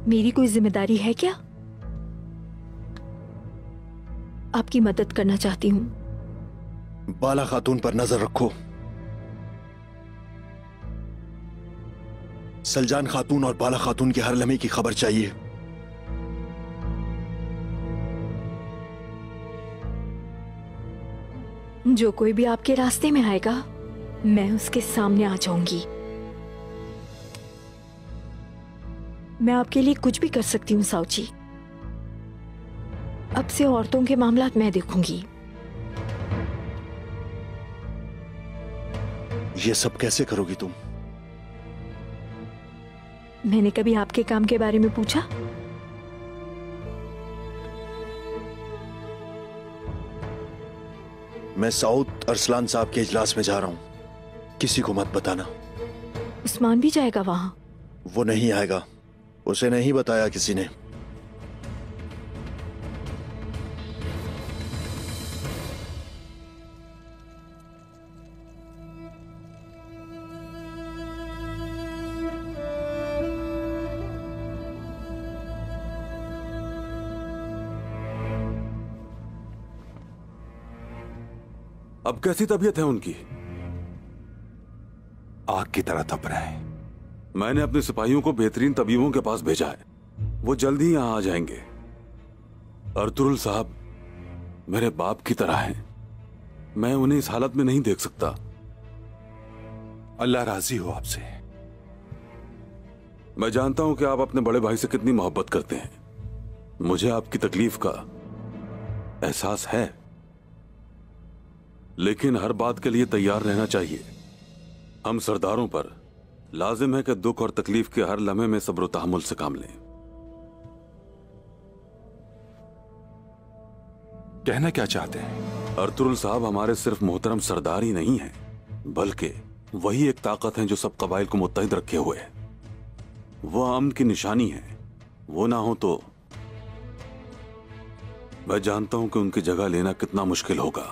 मेरी कोई जिम्मेदारी है क्या? आपकी मदद करना चाहती हूँ। बाला खातून पर नजर रखो। सलजान खातून और बाला खातून के हर लम्हे की खबर चाहिए। जो कोई भी आपके रास्ते में आएगा, मैं उसके सामने आ जाऊंगी। मैं आपके लिए कुछ भी कर सकती हूँ साउची। अब से औरतों के मामलात मैं देखूंगी। ये सब कैसे करोगी तुम? मैंने कभी आपके काम के बारे में पूछा? मैं सऊद अरसलान साहब के इजलास में जा रहा हूं, किसी को मत बताना। उस्मान भी जाएगा वहां? वो नहीं आएगा, उसे नहीं बताया किसी ने। अब कैसी तबीयत है उनकी? आग की तरह तप रहे हैं। मैंने अपने सिपाहियों को बेहतरीन तबीबों के पास भेजा है, वो जल्दी ही यहां आ जाएंगे। अर्तुरुल साहब मेरे बाप की तरह हैं, मैं उन्हें इस हालत में नहीं देख सकता। अल्लाह राजी हो आपसे। मैं जानता हूं कि आप अपने बड़े भाई से कितनी मोहब्बत करते हैं, मुझे आपकी तकलीफ का एहसास है, लेकिन हर बात के लिए तैयार रहना चाहिए। हम सरदारों पर लाजिम है कि दुख और तकलीफ के हर लम्हे में सब्र तहम्मुल से काम लें। कहना क्या चाहते हैं? अर्तुरुल साहब हमारे सिर्फ मोहतरम सरदार ही नहीं हैं, बल्कि वही एक ताकत है जो सब कबाइल को मुत्तहिद रखे हुए है। वो अमन की निशानी है, वो ना हो तो मैं जानता हूं कि उनकी जगह लेना कितना मुश्किल होगा,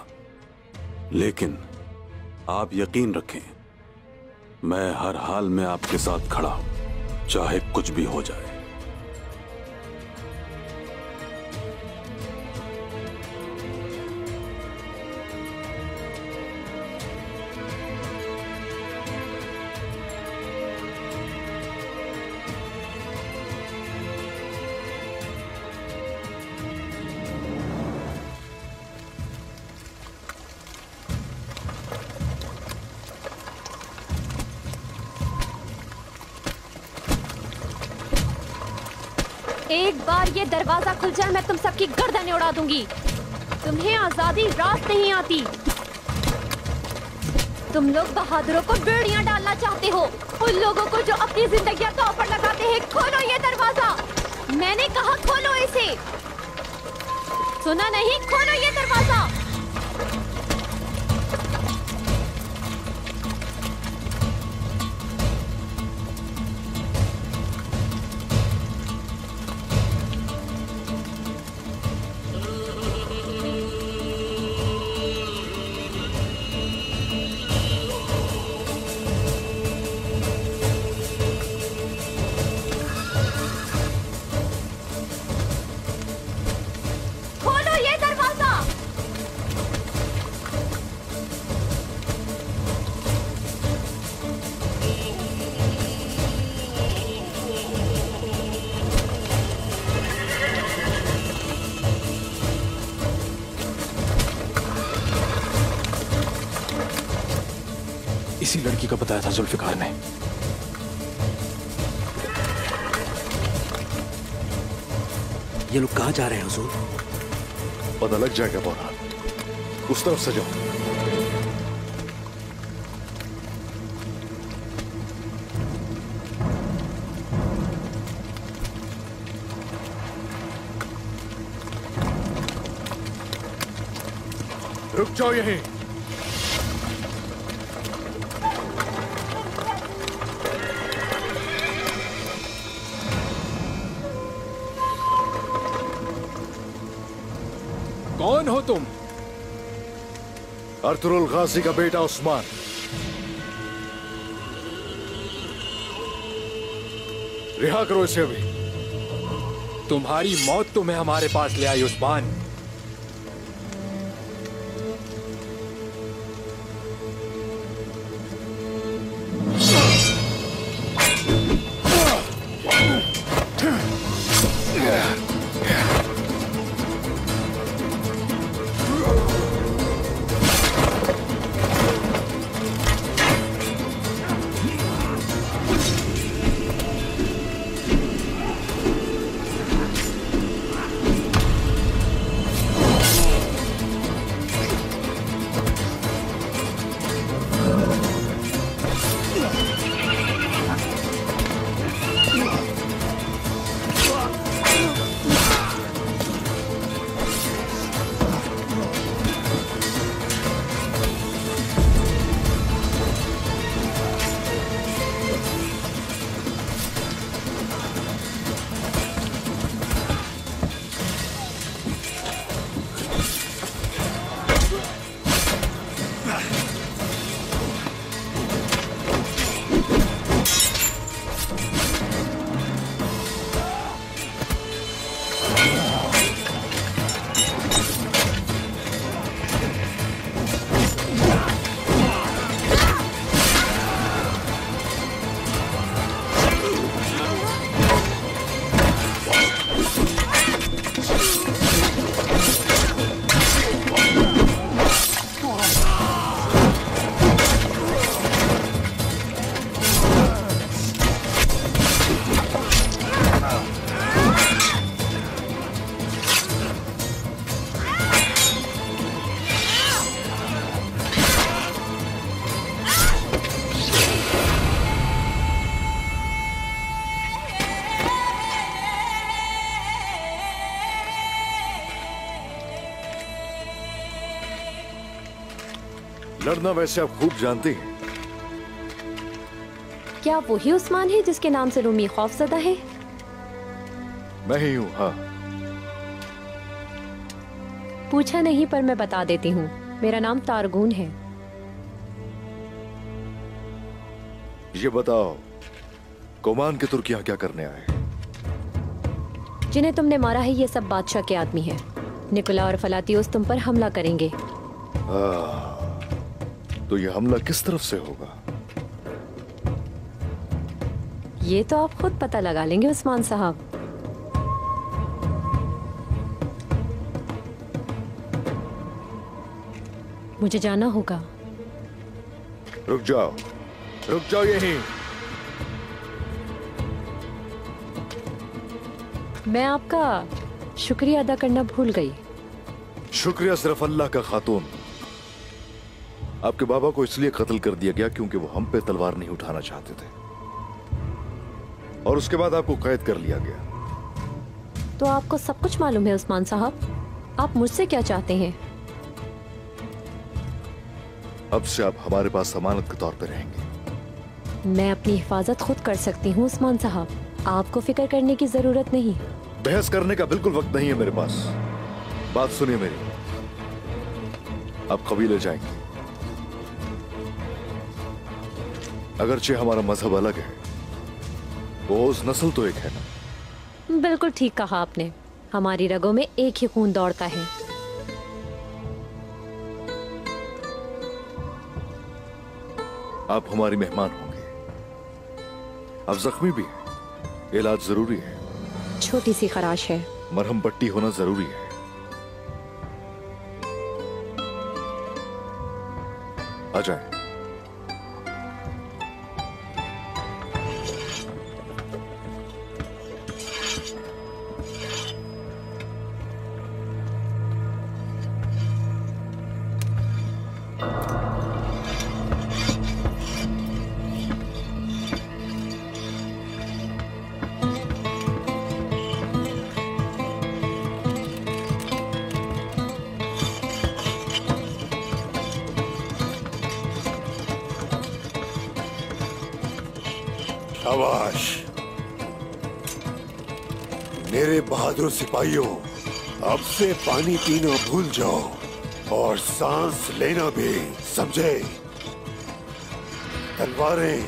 लेकिन आप यकीन रखें, मैं हर हाल में आपके साथ खड़ा हूं, चाहे कुछ भी हो जाए। एक बार ये दरवाजा खुल जाए, मैं तुम सबकी गर्दनें उड़ा दूंगी। तुम्हें आजादी रात नहीं आती। तुम लोग बहादुरों को बेड़ियां डालना चाहते हो, उन लोगों को जो अपनी जिंदगियां दांव पर लगाते हैं। खोलो ये दरवाजा, मैंने कहा खोलो इसे। सुना नहीं? खोलो ये दरवाजा। इसी लड़की का बताया था जुल्फिकार ने। ये लोग कहाँ जा रहे हैं हुजूर? पता लग जाएगा बोरा, उस तरफ से जाओ। रुक जाओ यहीं। कौन हो तुम? अर्तुरुल गाजी का बेटा उस्मान। रिहा करो इसे अभी। तुम्हारी मौत तुम्हें हमारे पास ले आई उस्मान। लड़ना वैसे आप खूब जानती हैं। क्या वही उस्मान है जिसके नाम से रूमी खौफजदा है? मैं ही हूँ, हाँ। पूछा नहीं पर मैं बता देती हूँ, मेरा नाम तारगून है। ये बताओ, कोमान के तुर्क यहाँ क्या करने आए? जिन्हें तुमने मारा है ये सब बादशाह के आदमी हैं। निकोला और फलातियोस तुम पर हमला करेंगे। तो ये हमला किस तरफ से होगा? ये तो आप खुद पता लगा लेंगे उस्मान साहब। मुझे जाना होगा। रुक जाओ यहीं। मैं आपका शुक्रिया अदा करना भूल गई। शुक्रिया सिर्फ अल्लाह का खातून। आपके बाबा को इसलिए कत्ल कर दिया गया क्योंकि वो हम पे तलवार नहीं उठाना चाहते थे, और उसके बाद आपको कैद कर लिया गया। तो आपको सब कुछ मालूम है उस्मान साहब। आप मुझसे क्या चाहते हैं? अब से आप हमारे पास जमानत के तौर पे रहेंगे। मैं अपनी हिफाजत खुद कर सकती हूँ उस्मान साहब, आपको फिक्र करने की जरूरत नहीं। बहस करने का बिल्कुल वक्त नहीं है मेरे पास। बात सुनिए मेरी, आप कबीले जाएंगे। अगरचे हमारा मजहब अलग है, वो उस नस्ल तो एक है ना। बिल्कुल ठीक कहा आपने, हमारी रगों में एक ही खून दौड़ता है। आप हमारी मेहमान होंगे। आप जख्मी भी हैं, इलाज जरूरी है। छोटी सी खराश है, मरहम पट्टी होना जरूरी है। आ जाए। शाबाश मेरे बहादुर सिपाहियों, अब से पानी पीना भूल जाओ और सांस लेना भी, समझे? तलवारें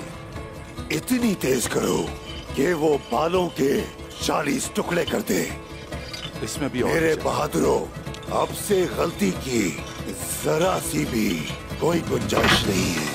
इतनी तेज करो कि वो बालों के 40 टुकड़े कर दे। इसमें भी और मेरे बहादुरों, अब से गलती की जरा सी भी कोई गुंजाइश नहीं है।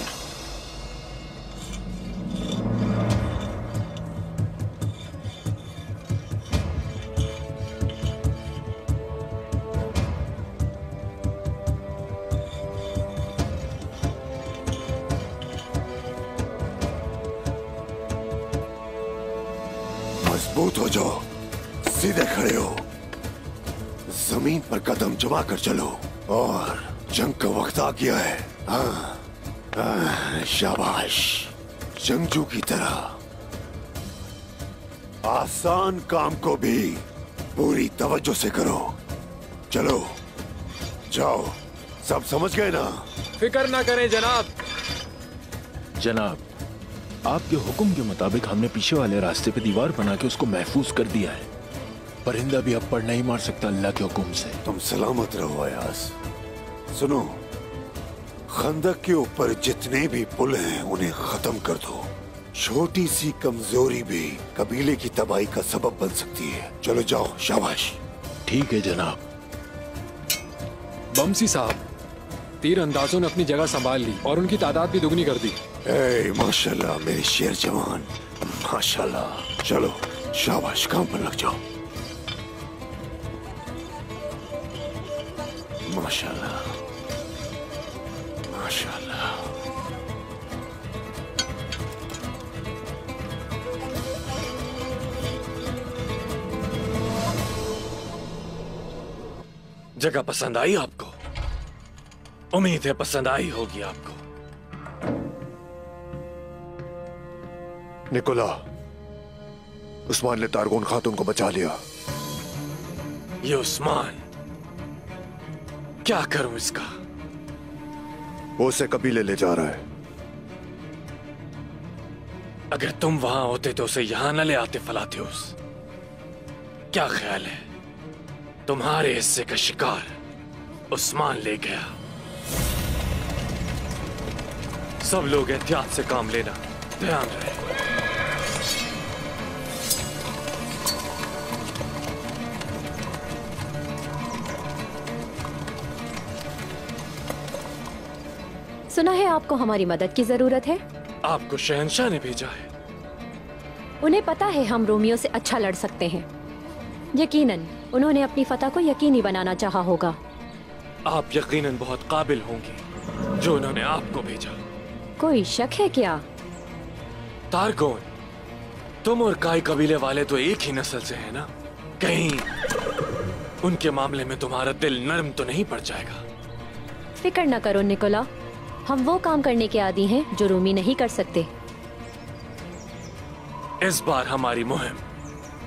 मजबूत हो जाओ, सीधे खड़े हो, जमीन पर कदम जमा कर चलो और जंग का वक्त आ गया है। शाबाश, जंगजू की तरह। आसान काम को भी पूरी तवज्जो से करो। चलो जाओ, सब समझ गए ना? फिक्र ना करें जनाब। जनाब, आपके हुक्म के मुताबिक हमने पीछे वाले रास्ते पे दीवार बना के उसको महफूज कर दिया है। परिंदा भी अब पर नहीं मार सकता अल्लाह के हुक्म से। तुम सलामत रहो अयाज। सुनो, खंदक के ऊपर जितने भी पुल हैं उन्हें खत्म कर दो। छोटी सी कमजोरी भी कबीले की तबाही का सबब बन सकती है। चलो जाओ, शाबाश। ठीक है जनाब। बमसी साहब, तीर अंदाजों ने अपनी जगह संभाल ली और उनकी तादाद भी दुगनी कर दी। माशाल्लाह मेरे शेर जवान, माशाल्लाह। चलो शाबाश, काम पर लग जाओ। माशाल्लाह माशाल्लाह। जगह पसंद आई आपको? उम्मीद है पसंद आई होगी आपको। निकोला, उस्मान ने तारगोन खातून को बचा लिया। ये उस्मान, क्या करूं इसका? वो उसे कबीले ले जा रहा है। अगर तुम वहां होते तो उसे यहां न ले आते फलातियुस। क्या ख्याल है, तुम्हारे हिस्से का शिकार उस्मान ले गया। सब लोग एहतियात से काम लेना, ध्यान रहे। सुना है आपको हमारी मदद की जरूरत है। आपको शहंशाह ने भेजा है। उन्हें पता है हम रोमियो से अच्छा लड़ सकते हैं। यकीनन उन्होंने अपनी फतह को यकीनी बनाना चाहा होगा। आप यकीनन बहुत काबिल होंगे जो उन्होंने आपको भेजा। कोई शक है क्या? तारगोन, तुम और काई कबीले वाले तो एक ही नस्ल से हैं ना? कहीं उनके मामले में तुम्हारा दिल नरम तो नहीं पड़ जाएगा? फिक्र न करो निकोला, हम वो काम करने के आदी हैं जो रोमी नहीं कर सकते। इस बार हमारी मुहिम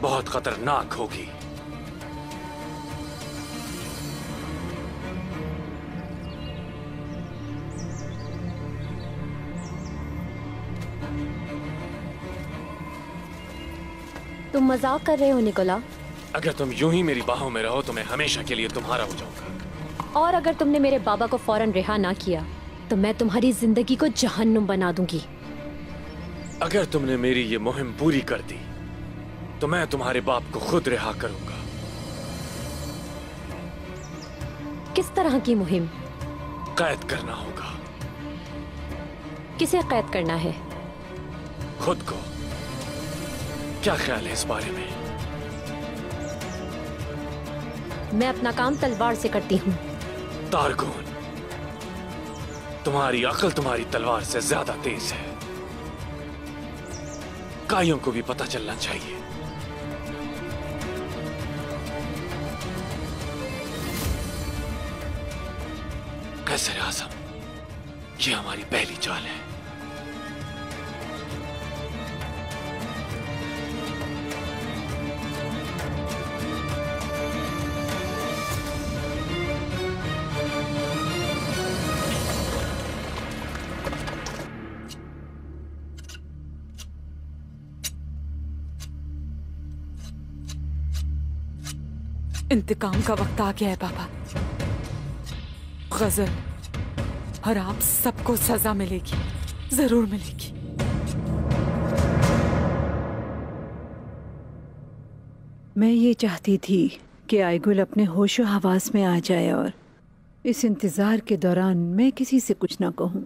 बहुत खतरनाक होगी। तुम मजाक कर रहे हो निकोला? अगर तुम यूं ही मेरी बाहों में रहो तो मैं हमेशा के लिए तुम्हारा हो जाऊंगा। और अगर तुमने मेरे बाबा को फौरन रिहा ना किया तो मैं तुम्हारी जिंदगी को जहन्नुम बना दूंगी। अगर तुमने मेरी ये मुहिम पूरी कर दी तो मैं तुम्हारे बाप को खुद रिहा करूंगा। किस तरह की मुहिम? कैद करना होगा। किसे कैद करना है? खुद को। क्या ख्याल है इस बारे में? मैं अपना काम तलवार से करती हूँ। तारगोन, तुम्हारी अक्ल तुम्हारी तलवार से ज्यादा तेज है। काइयों को भी पता चलना चाहिए। कैसर आज़म, ये हमारी पहली चाल है। इंतकाम का वक्त आ गया है बाबा। गजल, और आप सबको सजा मिलेगी, जरूर मिलेगी। मैं ये चाहती थी कि आयगुल अपने होशो हवास में आ जाए और इस इंतज़ार के दौरान मैं किसी से कुछ ना कहूँ।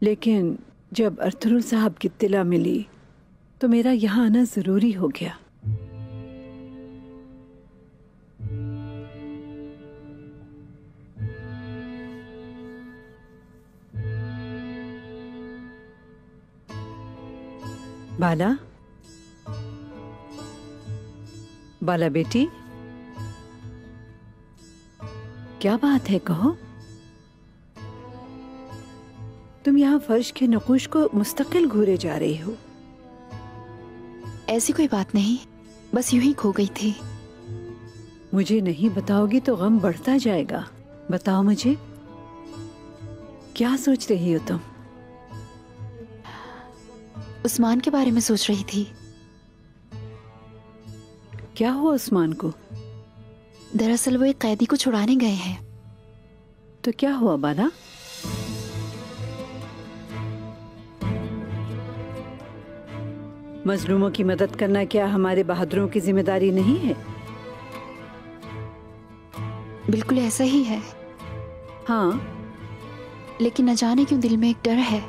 लेकिन जब अर्थुरुल साहब की इत्तिला मिली तो मेरा यहाँ आना ज़रूरी हो गया। बाला, बाला बेटी, क्या बात है, कहो। तुम यहाँ फर्श के नक़ूश को मुस्तकिल घूरे जा रही हो। ऐसी कोई बात नहीं, बस यूं ही खो गई थी। मुझे नहीं बताओगी तो गम बढ़ता जाएगा। बताओ मुझे, क्या सोच रही हो तुम? उस्मान के बारे में सोच रही थी। क्या हुआ उस्मान को? दरअसल वो एक कैदी को छुड़ाने गए हैं। तो क्या हुआ बाला? मजलूमों की मदद करना क्या हमारे बहादुरों की जिम्मेदारी नहीं है? बिल्कुल ऐसा ही है। हाँ, लेकिन न जाने क्यों दिल में एक डर है।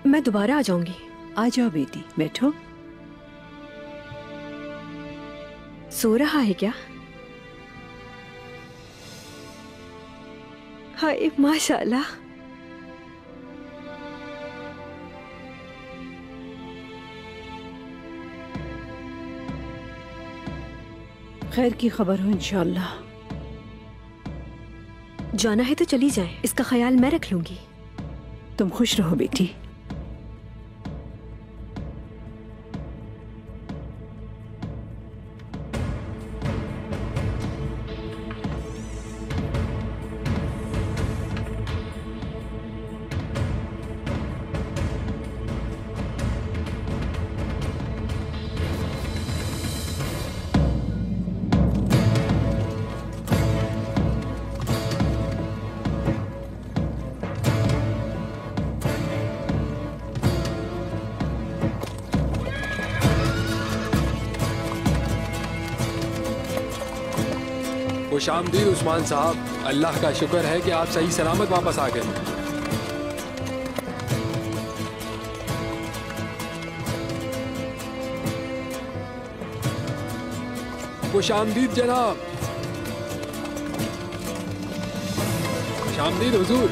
मैं दोबारा आ जाऊंगी। आ जाओ बेटी, बैठो। सो रहा है क्या? हाय माशाल्लाह। खैर की खबर हो इंशाअल्लाह। जाना है तो चली जाए, इसका ख्याल मैं रख लूंगी। तुम खुश रहो बेटी। खुशामदीद उस्मान साहब, अल्लाह का शुक्र है कि आप सही सलामत वापस आ गए। खुशामदीद जनाब। खुशामदीद हुजूर।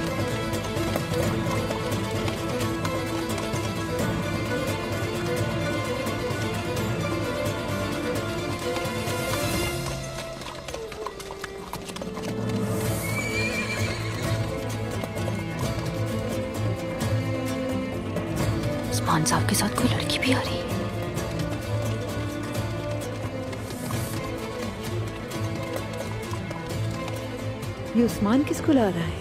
उस्मान साहब के साथ कोई लड़की भी आ रही है। ये उस्मान किसको ला रहा है?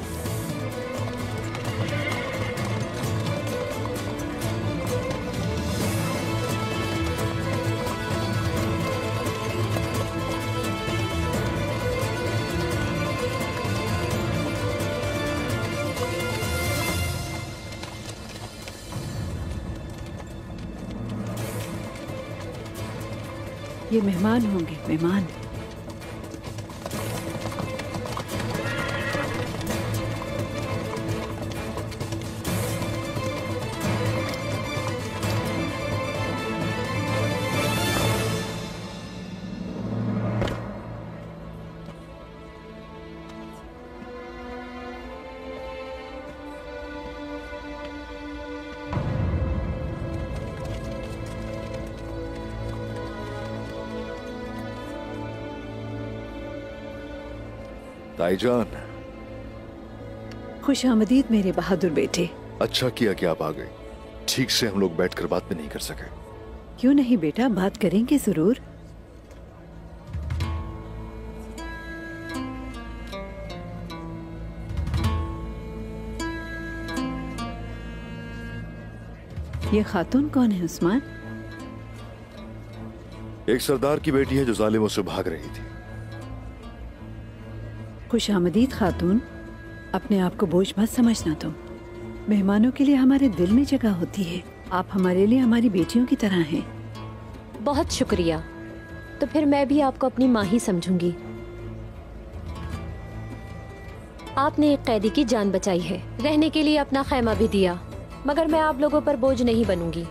ये मेहमान होंगे, मेहमान। ताईजान, खुश आमदीद मेरे बहादुर बेटे। अच्छा किया कि आप आ गए। ठीक से हम लोग बैठकर बात भी नहीं कर सके। क्यों नहीं बेटा, बात करेंगे जरूर। ये खातून कौन है उस्मान? एक सरदार की बेटी है जो जालिमों से भाग रही थी। खुश आमदीद खातून, अपने आप को बोझ मत समझना तुम। मेहमानों के लिए हमारे दिल में जगह होती है। आप हमारे लिए हमारी बेटियों की तरह हैं। बहुत शुक्रिया। तो फिर मैं भी आपको अपनी माँ ही समझूंगी। आपने एक कैदी की जान बचाई है, रहने के लिए अपना खैमा भी दिया, मगर मैं आप लोगों पर बोझ नहीं बनूंगी,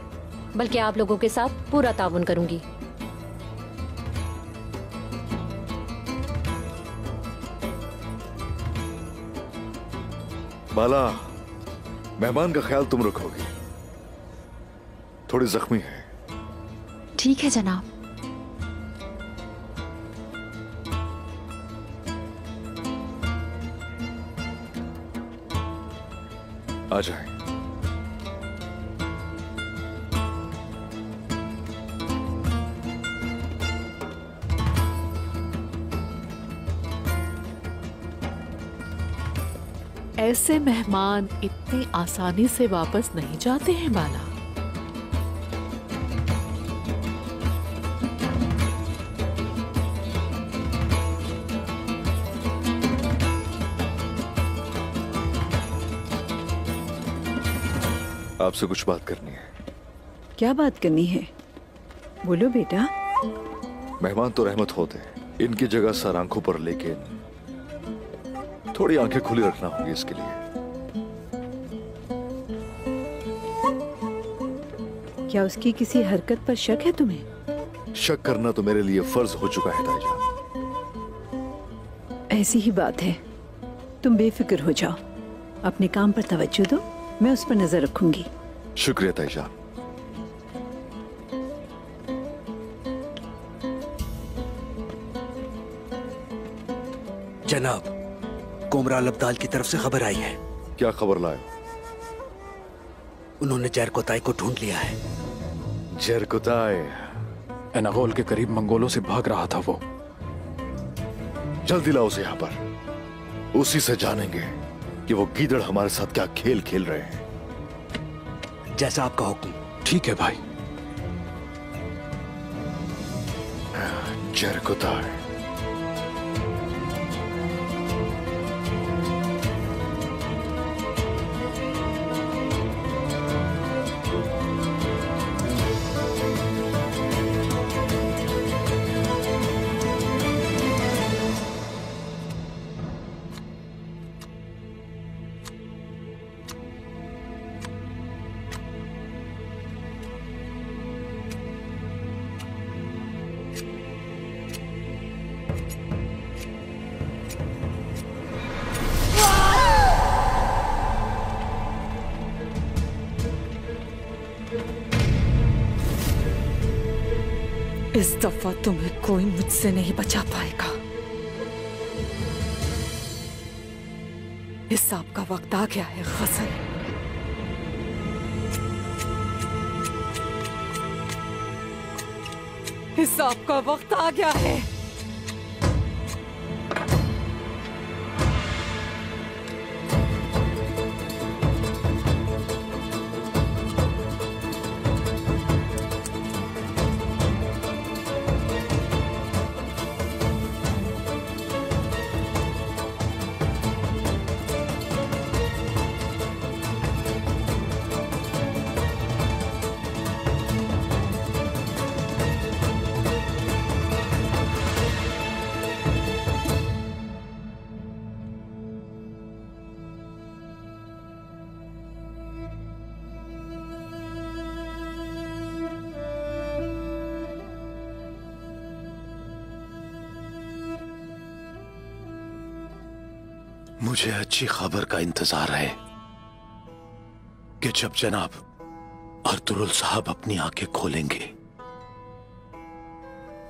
बल्कि आप लोगों के साथ पूरा ताउन करूंगी। बाला, मेहमान का ख्याल तुम रखोगी। थोड़ी जख्मी है। ठीक है जनाब। आ जाए। ऐसे मेहमान इतनी आसानी से वापस नहीं जाते हैं बाला। आपसे कुछ बात करनी है। क्या बात करनी है? बोलो बेटा। मेहमान तो रहमत होते हैं, इनकी जगह सर आंखों पर, लेकिन थोड़ी आंखें खुली रखना होगी इसके लिए। क्या उसकी किसी हरकत पर शक है तुम्हें? शक करना तो मेरे लिए फर्ज हो चुका है ताईजान। ऐसी ही बात है, तुम बेफिक्र हो जाओ, अपने काम पर तवज्जो दो, मैं उस पर नजर रखूंगी। शुक्रिया ताईजान। जनाब, कोमराल अब्दाल की तरफ से खबर आई है। क्या खबर लाए? उन्होंने जरकोताई को ढूंढ लिया है। जरकोताई एनागोल के करीब मंगोलों से भाग रहा था वो। जल्दी लाओ उसे यहाँ पर। उसी से जानेंगे कि वो गीदड़ हमारे साथ क्या खेल खेल रहे हैं। जैसा आपका हुक्म। ठीक है भाई। जरकोताई। इस दफा तुम्हें कोई मुझसे नहीं बचा पाएगा। हिसाब का वक्त आ गया है गजल। हिसाब का वक्त आ गया है। मुझे अच्छी खबर का इंतजार है कि जब जनाब अर्तुरुल साहब अपनी आंखें खोलेंगे।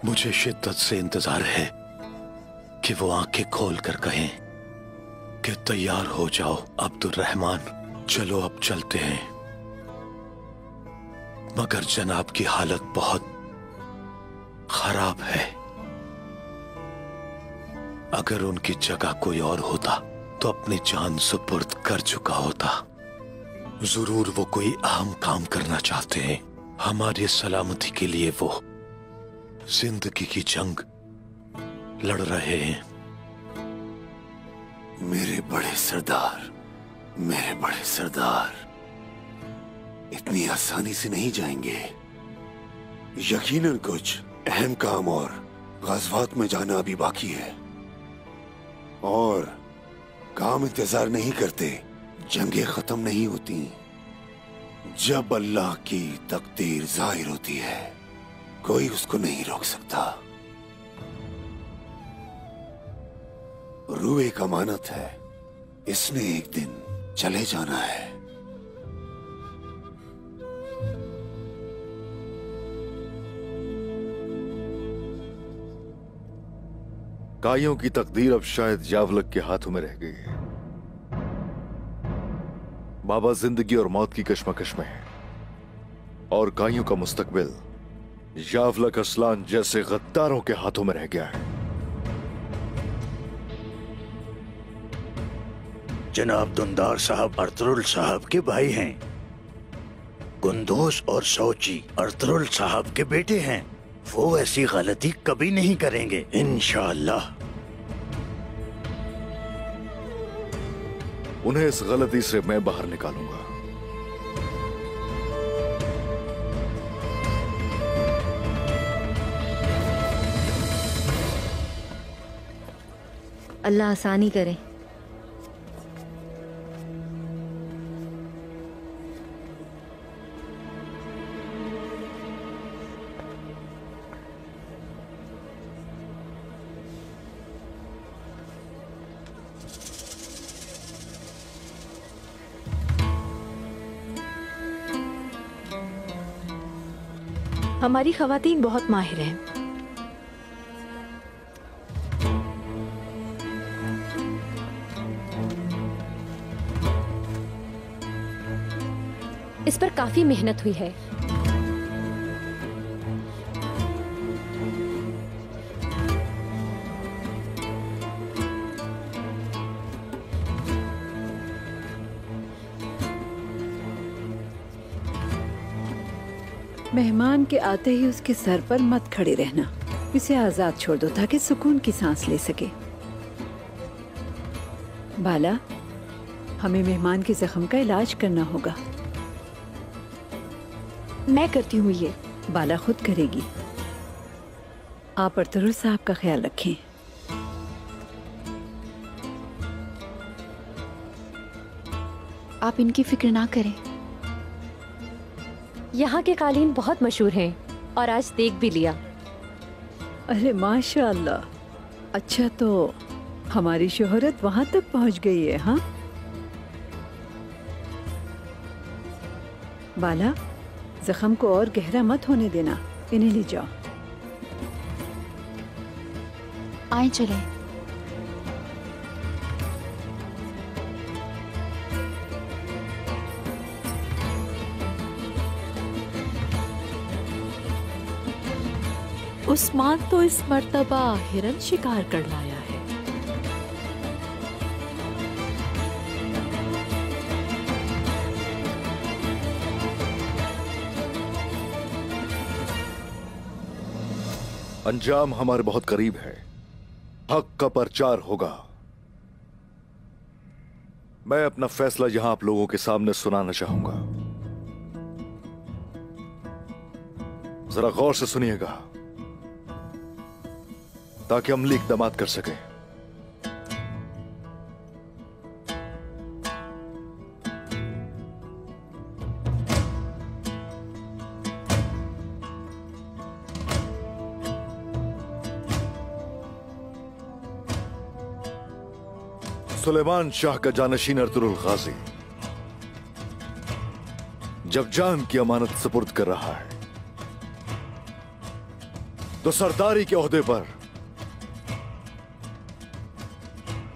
मुझे शिद्दत से इंतजार है कि वो आंखें खोलकर कहें कि तैयार हो जाओ अब्दुर्रहमान, चलो अब चलते हैं। मगर जनाब की हालत बहुत खराब है। अगर उनकी जगह कोई और होता तो अपनी जान सुपुर्द कर चुका होता। जरूर वो कोई अहम काम करना चाहते हैं। हमारी सलामती के लिए वो जिंदगी की जंग लड़ रहे हैं। मेरे बड़े सरदार, मेरे बड़े सरदार इतनी आसानी से नहीं जाएंगे। यकीनन कुछ अहम काम और ग़ज़वात में जाना अभी बाकी है, और काम इंतजार नहीं करते, जंगें खत्म नहीं होती। जब अल्लाह की तकदीर जाहिर होती है, कोई उसको नहीं रोक सकता। रूह एक अमानत है, इसने एक दिन चले जाना है। काइयों की तकदीर अब शायद यावलक के हाथों में रह गई है। बाबा जिंदगी और मौत की कश्मकश में है, और काइयों का मुस्तकबिल यावलक असलान जैसे गद्दारों के हाथों में रह गया है। जनाब दुंदार साहब अर्तुरुल साहब के भाई हैं। कुंदोस और सौची अर्तुरुल साहब के बेटे हैं। वो ऐसी गलती कभी नहीं करेंगे इंशाअल्लाह। उन्हें इस गलती से मैं बाहर निकालूंगा। अल्लाह आसानी करे। हमारी खवातीन बहुत माहिर हैं। इस पर काफी मेहनत हुई है। मेहमान के आते ही उसके सर पर मत खड़े रहना, इसे आजाद छोड़ दो ताकि सुकून की सांस ले सके। बाला, हमें मेहमान के जख्म का इलाज करना होगा। मैं करती हूँ ये। बाला खुद करेगी। आप अर्तुरुल साहब का ख्याल रखें। आप इनकी फिक्र ना करें। यहाँ के कालीन बहुत मशहूर हैं और आज देख भी लिया। अरे माशाअल्लाह, अच्छा तो हमारी शोहरत वहां तक पहुंच गई है। हाँ बाला, जख्म को और गहरा मत होने देना, इन्हें ले जाओ। आए चले। उस्मान तो इस मर्तबा हिरन शिकार कर लाया है। अंजाम हमारे बहुत करीब है। हक का प्रचार होगा। मैं अपना फैसला यहां आप लोगों के सामने सुनाना चाहूंगा। जरा गौर से सुनिएगा ताकि अमली इक़दामात कर सके। सुलेमान शाह का जानशीन अर्तुरुल गाजी जब जान की अमानत सुपुर्द कर रहा है तो सरदारी के ओहदे पर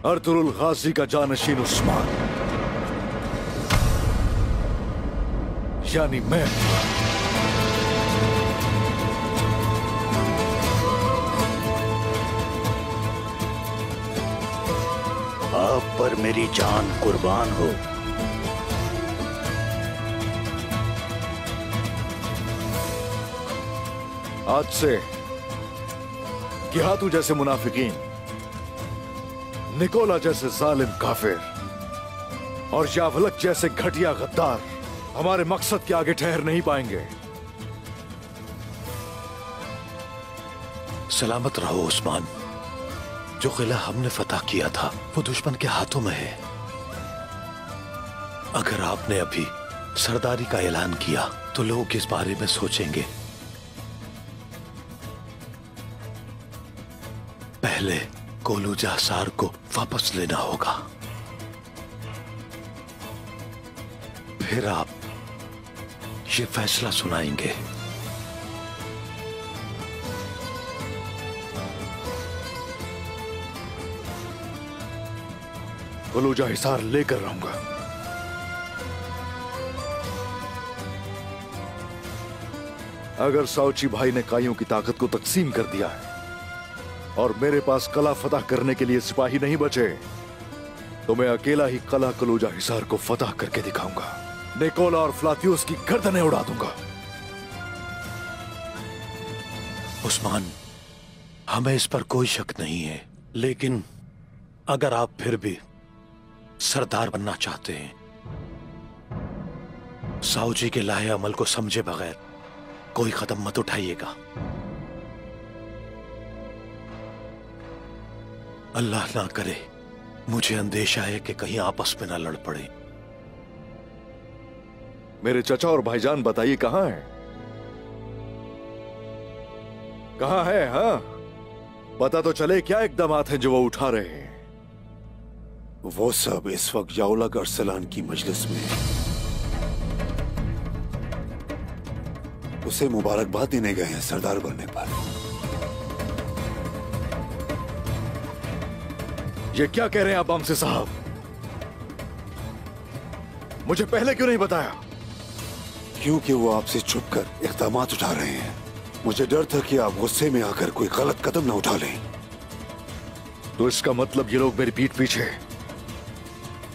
अर्तुरुल गाजी का जानशीन उस्मान यानी मैं आप पर मेरी जान कुर्बान हो। आज से गिहातू जैसे मुनाफिकीन निकोला जैसे जालिम काफिर और यावलक जैसे घटिया गद्दार हमारे मकसद के आगे ठहर नहीं पाएंगे। सलामत रहो उस्मान। जो किला हमने फतह किया था वो दुश्मन के हाथों में है। अगर आपने अभी सरदारी का ऐलान किया तो लोग इस बारे में सोचेंगे। पहले कोलूजा हिसार को वापस लेना होगा, फिर आप ये फैसला सुनाएंगे। कोलूजा हिसार लेकर रहूंगा। अगर साउची भाई ने काइयों की ताकत को तकसीम कर दिया है और मेरे पास कला फतह करने के लिए सिपाही नहीं बचे, तो मैं अकेला ही कला कोलूजा हिसार को फतह करके दिखाऊंगा। निकोला और फ्लातियुस की गर्दनें उड़ा दूंगा। उस्मान, हमें इस पर कोई शक नहीं है, लेकिन अगर आप फिर भी सरदार बनना चाहते हैं, साउजी के लाहे अमल को समझे बगैर कोई कदम मत उठाइएगा। अल्लाह ना करे मुझे अंदेशा है कि कहीं आपस में ना लड़ पड़े। मेरे चचा और भाईजान बताइए कहां है? कहां है? हाँ, पता तो चले क्या इकदामात हैं जो वो उठा रहे हैं। वो सब इस वक्त यावलक अरसलान की मजलिस में उसे मुबारकबाद देने गए हैं सरदार बनने पर। ये क्या कह रहे हैं आप बामसे साहब? मुझे पहले क्यों नहीं बताया? क्योंकि वो आपसे छुपकर इक़दामात उठा रहे हैं। मुझे डर था कि आप गुस्से में आकर कोई गलत कदम न उठा लें। तो इसका मतलब ये लोग मेरी पीठ पीछे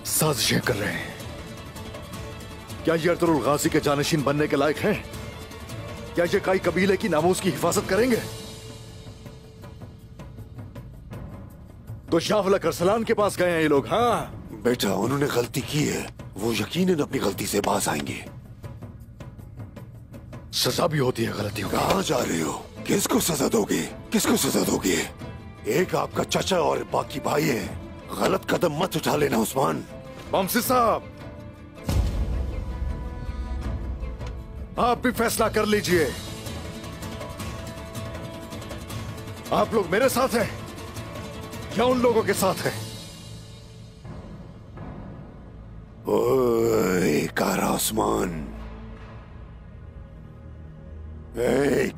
साजिशें कर रहे हैं। क्या ये अर्तुरुल गाजी के जानशीन बनने के लायक हैं? क्या ये काई कबीले की नामूस की हिफाजत करेंगे? तो यावलक अरसलान के पास गए हैं ये लोग। हाँ बेटा, उन्होंने गलती की है, वो यकीनन अपनी गलती से बाज आएंगे। सजा भी होती है गलतियों की। कहाँ जा रहे हो? किसको सजा दोगे? किसको सजा दोगे? एक आपका चचा और बाकी भाई है। गलत कदम मत उठा लेना उस्मान। बामसी साहब, आप भी फैसला कर लीजिए। आप लोग मेरे साथ हैं या उन लोगों के साथ हैं? ओए कारा उस्मान,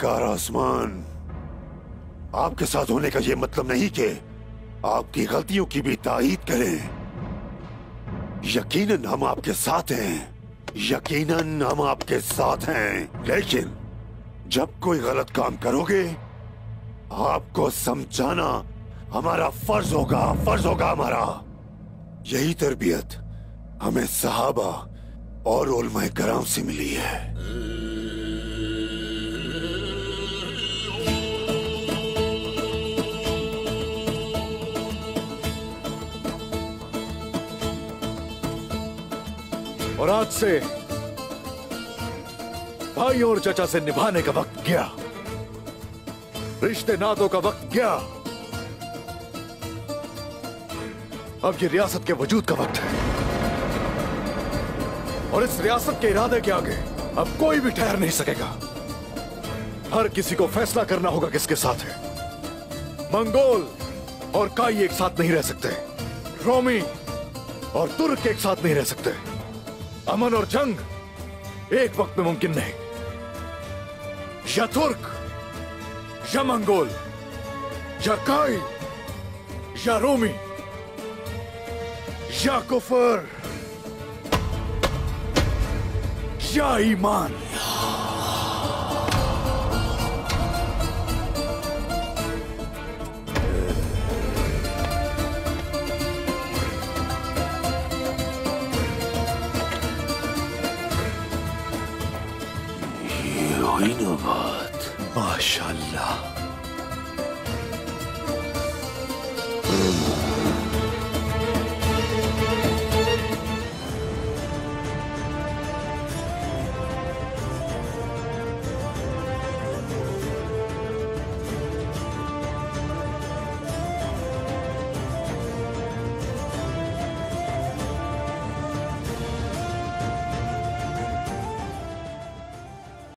कारा उस्मान, आपके साथ होने का यह मतलब नहीं कि आपकी गलतियों की भी तायीद करें। यकीनन हम आपके साथ हैं, यकीनन हम आपके साथ हैं, लेकिन जब कोई गलत काम करोगे आपको समझाना हमारा फर्ज होगा हमारा। यही तरबियत हमें सहाबा और उलमाए कराम से मिली है। और आज से भाई और चचा से निभाने का वक्त गया, रिश्ते नातों का वक्त गया। अब ये रियासत के वजूद का वक्त है और इस रियासत के इरादे के आगे अब कोई भी ठहर नहीं सकेगा। हर किसी को फैसला करना होगा किसके साथ है। मंगोल और काई एक साथ नहीं रह सकते, रोमी और तुर्क एक साथ नहीं रह सकते। अमन और जंग एक वक्त में मुमकिन नहीं। या तुर्क या मंगोल या काई या रोमी या कुफर या ईमान। माशाअल्लाह।